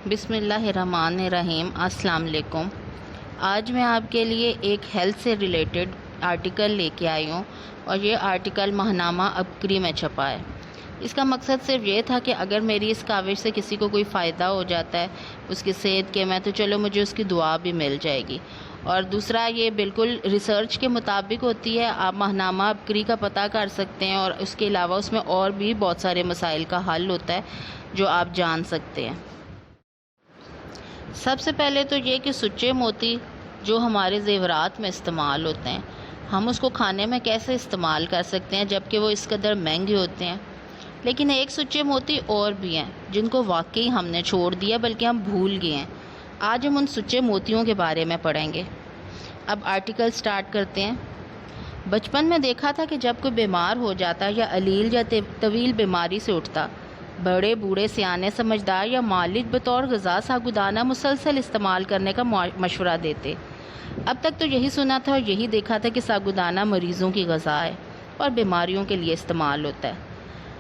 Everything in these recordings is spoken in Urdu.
بسم اللہ الرحمن الرحیم۔ السلام علیکم۔ آج میں آپ کے لیے ایک ہیلتھ سے ریلیٹڈ آرٹیکل لے کے آئی ہوں اور یہ آرٹیکل ماہنامہ ابکری میں چھپا ہے۔ اس کا مقصد صرف یہ تھا کہ اگر میری اس کاوش سے کسی کو کوئی فائدہ ہو جاتا ہے اس کی صحت کے میں، تو چلو مجھے اس کی دعا بھی مل جائے گی۔ اور دوسرا، یہ بالکل ریسرچ کے مطابق ہوتی ہے۔ آپ ماہنامہ ابکری کا پتہ کر سکتے ہیں اور اس کے علاوہ اس میں اور بھی بہت سارے مسائل کا حل ہوتا ہے جو آپ جان سکتے ہیں۔ سب سے پہلے تو یہ کہ سچے موتی جو ہمارے زیورات میں استعمال ہوتے ہیں، ہم اس کو کھانے میں کیسے استعمال کر سکتے ہیں جبکہ وہ اس قدر مہنگے ہوتے ہیں۔ لیکن ایک سچے موتی اور بھی ہیں جن کو واقعی ہم نے چھوڑ دیا، بلکہ ہم بھول گئے ہیں۔ آج ہم ان سچے موتیوں کے بارے میں پڑھیں گے۔ اب آرٹیکل سٹارٹ کرتے ہیں۔ بچپن میں دیکھا تھا کہ جب کوئی بیمار ہو جاتا یا علیل یا طویل بیماری سے اٹھتا، بڑے بوڑھے سیانے سمجھدار یا مالج بطور غذا ساگودانہ مسلسل استعمال کرنے کا مشورہ دیتے۔ اب تک تو یہی سنا تھا اور یہی دیکھا تھا کہ ساگودانہ مریضوں کی غذا ہے اور بیماریوں کے لیے استعمال ہوتا ہے۔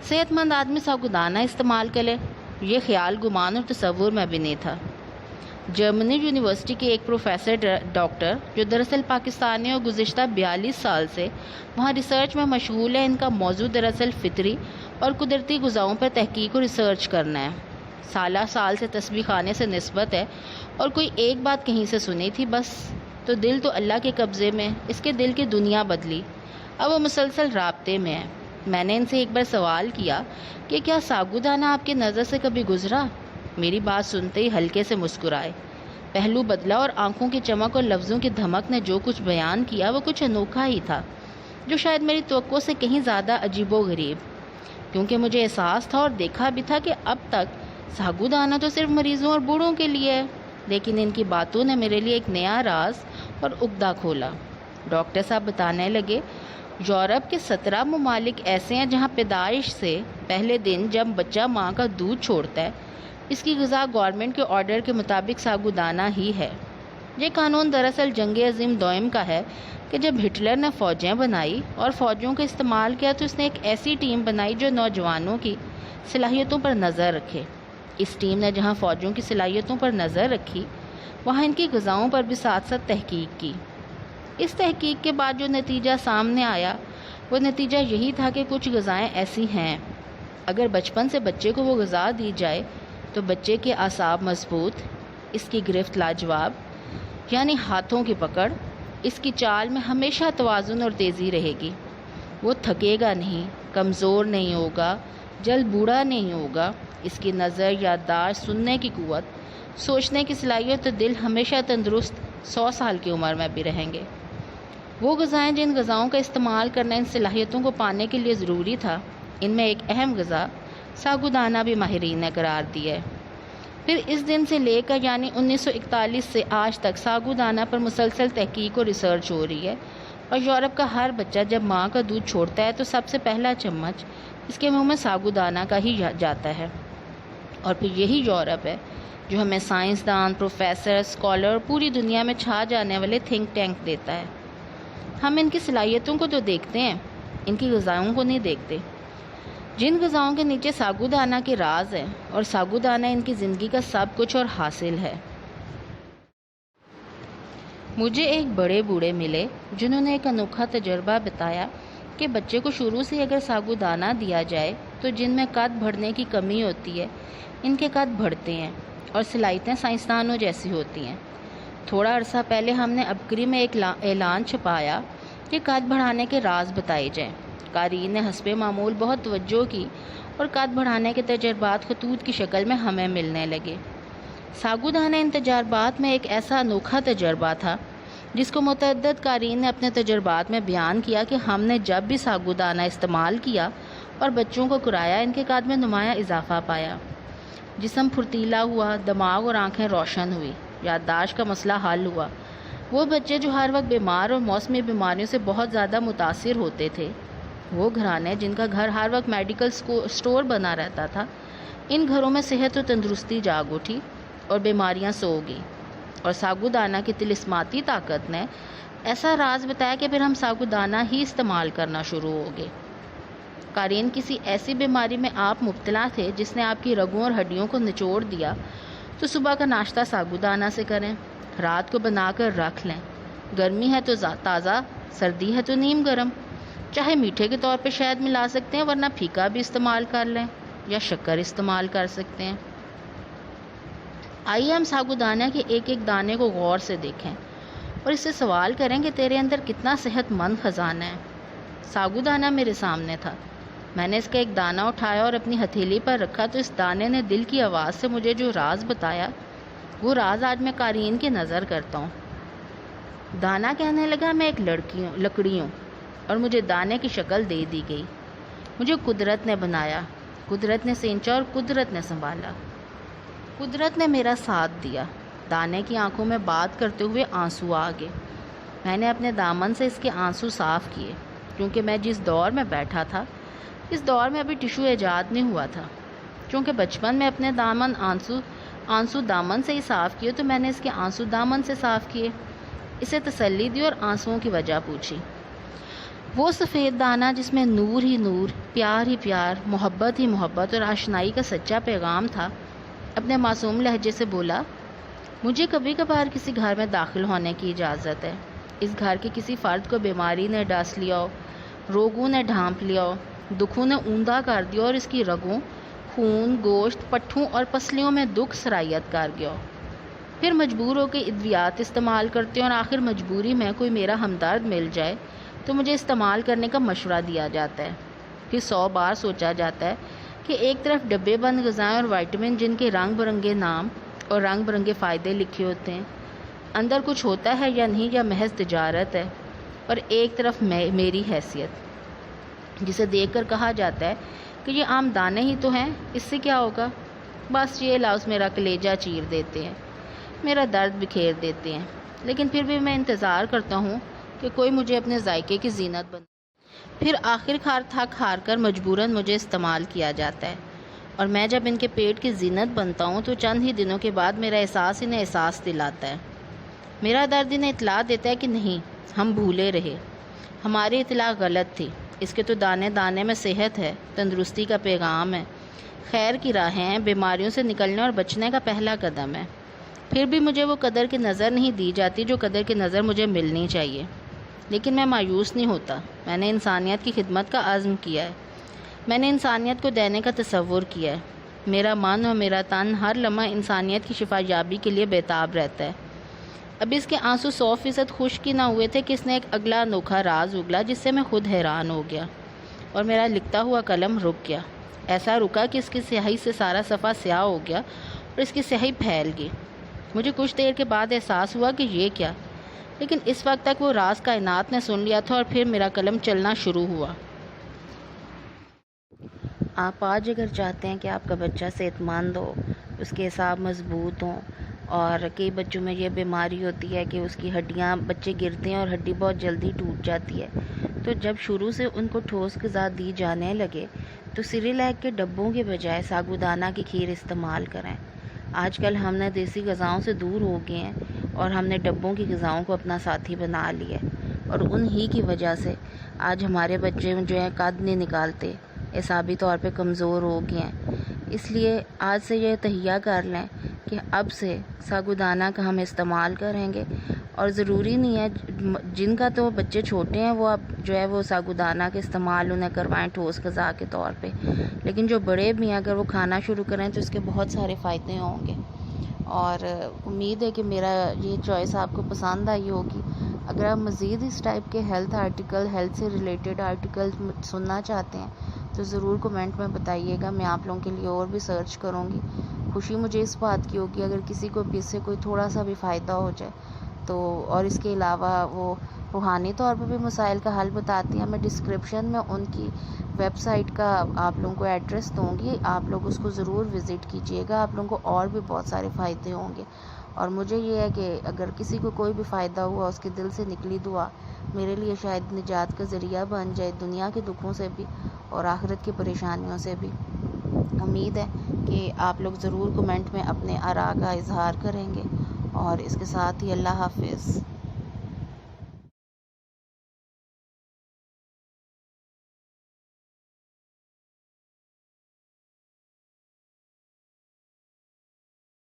صحت مند آدمی ساگودانہ استعمال کرے، یہ خیال گمان اور تصور میں بھی نہیں تھا۔ جرمنی یونیورسٹی کے ایک پروفیسر ڈاکٹر جو دراصل پاکستانی اور گزشتہ 42 سال سے وہاں ریسرچ میں مشغول ہے، ان کا موضوع دراصل فطری اور قدرتی غذاؤں پر تحقیق و ریسرچ کرنا ہے۔ سالہ سال سے تسبیح خانے سے نسبت ہے اور کوئی ایک بات کہیں سے سنی تھی بس، تو دل تو اللہ کے قبضے میں، اس کے دل کی دنیا بدلی، اب وہ مسلسل رابطے میں ہے۔ میں نے ان سے ایک بار سوال کیا کہ کیا ساگودانہ آپ کی نظر سے کبھی گزرا؟ میری بات سنتے ہی ہلکے سے مسکرائے، پہلو بدلا اور آنکھوں کی چمک اور لفظوں کی دھمک نے جو کچھ بیان کیا وہ کچھ انوکھا ہی تھا، جو شاید میری توقع سے کہیں زیادہ عجیب و غریب، کیونکہ مجھے احساس تھا اور دیکھا بھی تھا کہ اب تک ساگودانہ تو صرف مریضوں اور بوڑھوں کے لیے ہے، لیکن ان کی باتوں نے میرے لیے ایک نیا راز اور عقدہ کھولا۔ ڈاکٹر صاحب بتانے لگے، یورپ کے 17 ممالک ایسے ہیں جہاں پیدائش سے پہلے دن جب بچہ ماں کا دودھ چھوڑتا ہے، اس کی غذا گورنمنٹ کے آرڈر کے مطابق ساگودانہ ہی ہے۔ یہ قانون دراصل جنگ عظیم دوئم کا ہے کہ جب ہٹلر نے فوجیں بنائی اور فوجیوں کا استعمال کیا تو اس نے ایک ایسی ٹیم بنائی جو نوجوانوں کی صلاحیتوں پر نظر رکھے۔ اس ٹیم نے جہاں فوجیوں کی صلاحیتوں پر نظر رکھی، وہاں ان کی غذاؤں پر بھی ساتھ ساتھ تحقیق کی۔ اس تحقیق کے بعد جو نتیجہ سامنے آیا وہ نتیجہ یہی تھا کہ کچھ غذائیں ایسی ہیں اگر بچپن سے بچے کو وہ غذا دی جائے تو بچے کے اعصاب مضبوط، اس کی گرفت لاجواب، یعنی ہاتھوں کی پکڑ، اس کی چال میں ہمیشہ توازن اور تیزی رہے گی، وہ تھکے گا نہیں، کمزور نہیں ہوگا، جلد بوڑھا نہیں ہوگا، اس کی نظر، یادداشت، سننے کی قوت، سوچنے کی صلاحیت اور دل ہمیشہ تندرست 100 سال کی عمر میں بھی رہیں گے۔ وہ غذائیں جن غذاؤں کا استعمال کرنا ان صلاحیتوں کو پانے کے لیے ضروری تھا، ان میں ایک اہم غذا ساگودانہ بھی ماہرین نے قرار دی ہے۔ پھر اس دن سے لے کر یعنی 1941 سے آج تک ساگودانہ پر مسلسل تحقیق و ریسرچ ہو رہی ہے، اور یورپ کا ہر بچہ جب ماں کا دودھ چھوڑتا ہے تو سب سے پہلا چمچ اس کے منہ میں ساگودانہ کا ہی جاتا ہے۔ اور پھر یہی یورپ ہے جو ہمیں سائنسدان، پروفیسر، اسکالر، پوری دنیا میں چھا جانے والے تھنک ٹینک دیتا ہے۔ ہم ان کی صلاحیتوں کو تو دیکھتے ہیں، ان کی غذاؤں کو نہیں دیکھتے، جن غذاؤں کے نیچے ساگودانہ کے راز ہیں، اور ساگودانہ ان کی زندگی کا سب کچھ اور حاصل ہے۔ مجھے ایک بڑے بوڑھے ملے جنہوں نے ایک انوکھا تجربہ بتایا کہ بچے کو شروع سے اگر ساگودانہ دیا جائے تو جن میں قد بڑھنے کی کمی ہوتی ہے ان کے قد بڑھتے ہیں اور صلاحیتیں سائنسدانوں جیسی ہوتی ہیں۔ تھوڑا عرصہ پہلے ہم نے ابکری میں ایک اعلان چھپایا کہ قد بڑھانے کے راز بتائے جائیں۔ قارئین نے حسب معمول بہت توجہ کی اور قد بڑھانے کے تجربات خطوط کی شکل میں ہمیں ملنے لگے۔ ساگودانہ ان تجربات میں ایک ایسا انوکھا تجربہ تھا جس کو متعدد قارئین نے اپنے تجربات میں بیان کیا کہ ہم نے جب بھی ساگودانہ استعمال کیا اور بچوں کو کرایا، ان کے قد میں نمایاں اضافہ پایا، جسم پھرتیلا ہوا، دماغ اور آنکھیں روشن ہوئی، یادداشت کا مسئلہ حل ہوا۔ وہ بچے جو ہر وقت بیمار اور موسمی بیماریوں سے بہت زیادہ متاثر ہوتے تھے، وہ گھرانے جن کا گھر ہر وقت میڈیکل سٹور بنا رہتا تھا، ان گھروں میں صحت و تندرستی جاگ اٹھی اور بیماریاں سو گئی۔ اور ساگودانہ کی طلسماتی طاقت نے ایسا راز بتایا کہ پھر ہم ساگودانہ ہی استعمال کرنا شروع ہو گئے۔ قارئین، کسی ایسی بیماری میں آپ مبتلا تھے جس نے آپ کی رگوں اور ہڈیوں کو نچوڑ دیا تو صبح کا ناشتہ ساگودانہ سے کریں، رات کو بنا کر رکھ لیں، گرمی ہے تو تازہ، سردی ہے تو نیم گرم۔ چاہے میٹھے کے طور پہ شہد ملا سکتے ہیں، ورنہ پھیکا بھی استعمال کر لیں یا شکر استعمال کر سکتے ہیں۔ آئیے ہم ساگودانہ کے ایک ایک دانے کو غور سے دیکھیں اور اس سے سوال کریں کہ تیرے اندر کتنا صحت مند خزانہ ہے۔ ساگودانہ میرے سامنے تھا، میں نے اس کا ایک دانہ اٹھایا اور اپنی ہتھیلی پر رکھا تو اس دانے نے دل کی آواز سے مجھے جو راز بتایا، وہ راز آج میں قارئین کی نظر کرتا ہوں۔ دانہ کہنے لگا میں ایک لکڑی ہوں اور مجھے دانے کی شکل دے دی گئی۔ مجھے قدرت نے بنایا، قدرت نے سینچا اور قدرت نے سنبھالا، قدرت نے میرا ساتھ دیا۔ دانے کی آنکھوں میں بات کرتے ہوئے آنسو آ گئے۔ میں نے اپنے دامن سے اس کے آنسو صاف کیے، کیونکہ میں جس دور میں بیٹھا تھا اس دور میں ابھی ٹشو ایجاد نہیں ہوا تھا۔ چونکہ بچپن میں اپنے آنسو دامن سے ہی صاف کیے تو میں نے اس کے آنسو دامن سے صاف کیے۔ اسے تسلی دی اور آنسوؤں کی وجہ پوچھی۔ وہ سفید دانہ جس میں نور ہی نور، پیار ہی پیار، محبت ہی محبت اور آشنائی کا سچا پیغام تھا، اپنے معصوم لہجے سے بولا، مجھے کبھی کبھار کسی گھر میں داخل ہونے کی اجازت ہے۔ اس گھر کے کسی فرد کو بیماری نے ڈس لیا ہو، روگوں نے ڈھانپ لیا ہو، دکھوں نے اوندا کر دیا اور اس کی رگوں، خون، گوشت، پٹھوں اور پسلیوں میں دکھ سرایت کر گیا ہو۔ پھر مجبور ہو کے ادویات استعمال کرتے ہیں اور آخر مجبوری میں کوئی میرا ہمدرد مل جائے تو مجھے استعمال کرنے کا مشورہ دیا جاتا ہے۔ پھر 100 بار سوچا جاتا ہے کہ ایک طرف ڈبے بند غذائیں اور وائٹامن جن کے رنگ برنگے نام اور رنگ برنگے فائدے لکھے ہوتے ہیں، اندر کچھ ہوتا ہے یا نہیں، یا محض تجارت ہے، اور ایک طرف میری حیثیت جسے دیکھ کر کہا جاتا ہے کہ یہ عام دانے ہی تو ہیں، اس سے کیا ہوگا، بس یہ لفظ میرا کلیجہ چیر دیتے ہیں، میرا درد بکھیر دیتے ہیں۔ لیکن پھر بھی میں انتظار کرتا ہوں کہ کوئی مجھے اپنے ذائقے کی زینت بنا۔ پھر آخر کار تھک ہار کر مجبوراً مجھے استعمال کیا جاتا ہے، اور میں جب ان کے پیٹ کی زینت بنتا ہوں تو چند ہی دنوں کے بعد میرا احساس انہیں احساس دلاتا ہے، میرا درد انہیں اطلاع دیتا ہے کہ نہیں، ہم بھولے رہے، ہماری اطلاع غلط تھی، اس کے تو دانے دانے میں صحت ہے، تندرستی کا پیغام ہے، خیر کی راہیں ہیں، بیماریوں سے نکلنے اور بچنے کا پہلا قدم ہے۔ پھر بھی مجھے وہ قدر کی نظر نہیں دی جاتی جو قدر کی نظر مجھے ملنی چاہیے۔ لیکن میں مایوس نہیں ہوتا، میں نے انسانیت کی خدمت کا عزم کیا ہے، میں نے انسانیت کو دینے کا تصور کیا ہے، میرا من اور میرا تن ہر لمحہ انسانیت کی شفا یابی کے لیے بیتاب رہتا ہے۔ اب اس کے آنسو 100% خشک ہی نہ ہوئے تھے کہ اس نے ایک اگلا انوکھا راز اگلا جس سے میں خود حیران ہو گیا، اور میرا لکھتا ہوا قلم رک گیا، ایسا رکا کہ اس کی سیاہی سے سارا صفحہ سیاہ ہو گیا اور اس کی سیاہی پھیل گئی۔ مجھے کچھ دیر کے بعد احساس ہوا کہ یہ کیا، لیکن اس وقت تک وہ راز کائنات نے سن لیا تھا، اور پھر میرا قلم چلنا شروع ہوا۔ آپ آج اگر چاہتے ہیں کہ آپ کا بچہ صحت مند ہو، اس کے اعصاب مضبوط ہوں، اور کئی بچوں میں یہ بیماری ہوتی ہے کہ اس کی ہڈیاں، بچے گرتے ہیں اور ہڈی بہت جلدی ٹوٹ جاتی ہے، تو جب شروع سے ان کو ٹھوس غذا دی جانے لگے تو سیریلیک کے ڈبوں کے بجائے ساگودانہ کی کھیر استعمال کریں۔ آج کل ہم نے دیسی غذاؤں سے دور ہو گئے ہیں اور ہم نے ڈبوں کی غذاؤں کو اپنا ساتھی بنا لیا ہے، اور انہی کی وجہ سے آج ہمارے بچے جو ہیں قد نہیں نکالتے، اعصابی طور پہ کمزور ہو گئے ہیں۔ اس لیے آج سے یہ تہیہ کر لیں کہ اب سے ساگودانہ کا ہم استعمال کریں گے، اور ضروری نہیں ہے جن کا تو بچے چھوٹے ہیں وہ اب جو ہے وہ ساگودانہ کے استعمال انہیں کروائیں ٹھوس غذا کے طور پہ، لیکن جو بڑے بھی ہیں اگر وہ کھانا شروع کریں تو اس کے بہت سارے فائدے ہوں گے۔ اور امید ہے کہ میرا یہ چوائس آپ کو پسند آئی ہوگی۔ اگر آپ مزید اس ٹائپ کے ہیلتھ آرٹیکل، ہیلتھ سے ریلیٹڈ آرٹیکل سننا چاہتے ہیں تو ضرور کمنٹ میں بتائیے گا، میں آپ لوگوں کے لیے اور بھی سرچ کروں گی۔ خوشی مجھے اس بات کی ہوگی اگر کسی کو بھی اس سے کوئی تھوڑا سا بھی فائدہ ہو جائے تو، اور اس کے علاوہ وہ روحانی طور پر بھی مسائل کا حل بتاتی ہیں۔ میں ڈسکرپشن میں ان کی ویب سائٹ کا آپ لوگوں کو ایڈریس دوں گی، آپ لوگ اس کو ضرور وزٹ کیجیے گا، آپ لوگوں کو اور بھی بہت سارے فائدے ہوں گے۔ اور مجھے یہ ہے کہ اگر کسی کو کوئی بھی فائدہ ہوا، اس کے دل سے نکلی دعا میرے لیے شاید نجات کا ذریعہ بن جائے، دنیا کے دکھوں سے بھی اور آخرت کی پریشانیوں سے بھی۔ امید ہے کہ آپ لوگ ضرور کمنٹ میں اپنے آراء کا اظہار کریں گے، اور اس کے ساتھ ہی اللہ حافظ۔